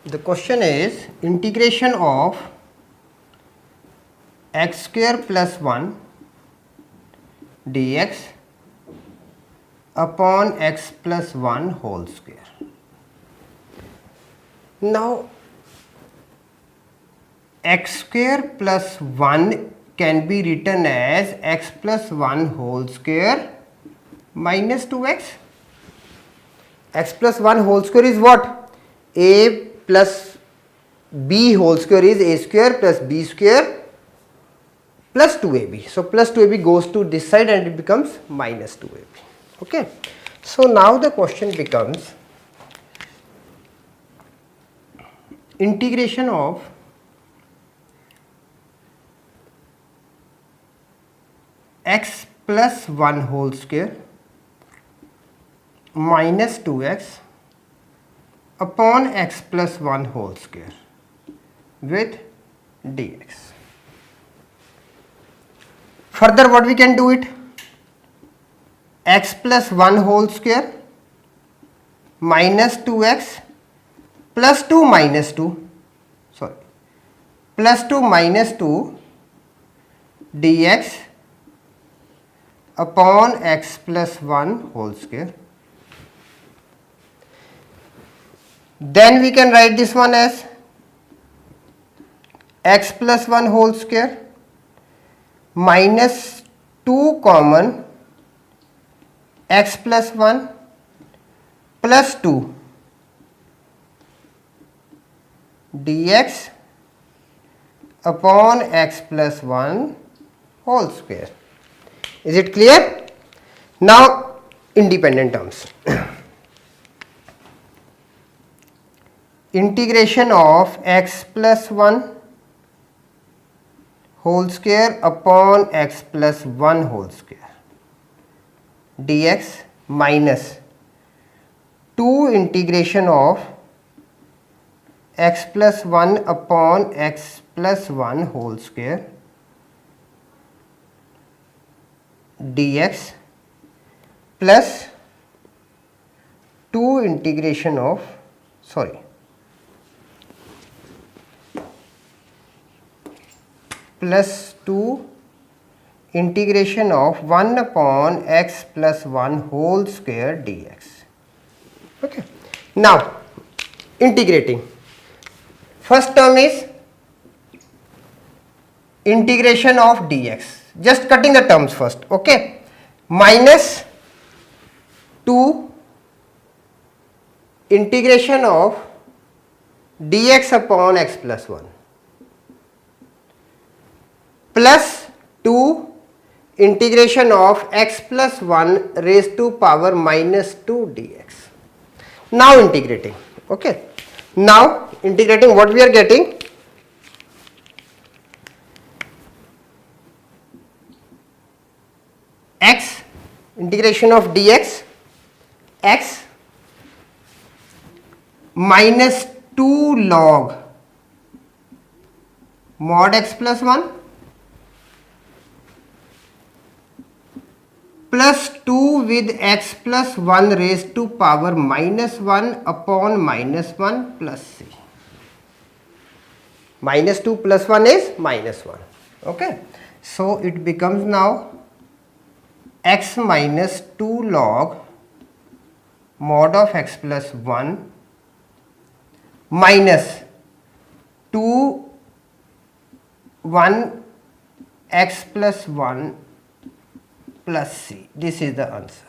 The question is integration of x square plus 1 dx upon x plus 1 whole square. Now x square plus 1 can be written as x plus 1 whole square minus 2x. X plus 1 whole square is what? A plus b whole square is a square plus b square plus 2ab. So plus 2ab goes to this side and it becomes minus 2ab. Okay. So now the question becomes integration of x plus 1 whole square minus 2x upon x plus 1 whole square with dx. Further, what we can do it? X plus 1 whole square minus 2x plus 2 minus 2, sorry, plus 2 minus 2 dx upon x plus 1 whole square. Then we can write this one as x plus 1 whole square minus 2 common x plus 1 plus 2 dx upon x plus 1 whole square. Is it clear? Now independent terms. Integration of x plus 1 whole square upon x plus 1 whole square dx minus 2 integration of x plus 1 upon x plus 1 whole square dx plus 2 integration of, sorry, plus 2 integration of 1 upon x plus 1 whole square dx. Okay. Now integrating. First term is integration of dx. Just cutting the terms first. Okay. Minus 2 integration of dx upon x plus 1 plus 2 integration of x plus 1 raised to power minus 2 dx. Now integrating. Okay. Now integrating, what we are getting? X integration of dx, x minus 2 log mod x plus 1 plus 2 with x plus 1 raised to power minus 1 upon minus 1 plus c. Minus 2 plus 1 is minus 1. Okay. So it becomes now x minus 2 log mod of x plus 1 minus 2 1 x plus 1 plus c. This is the answer.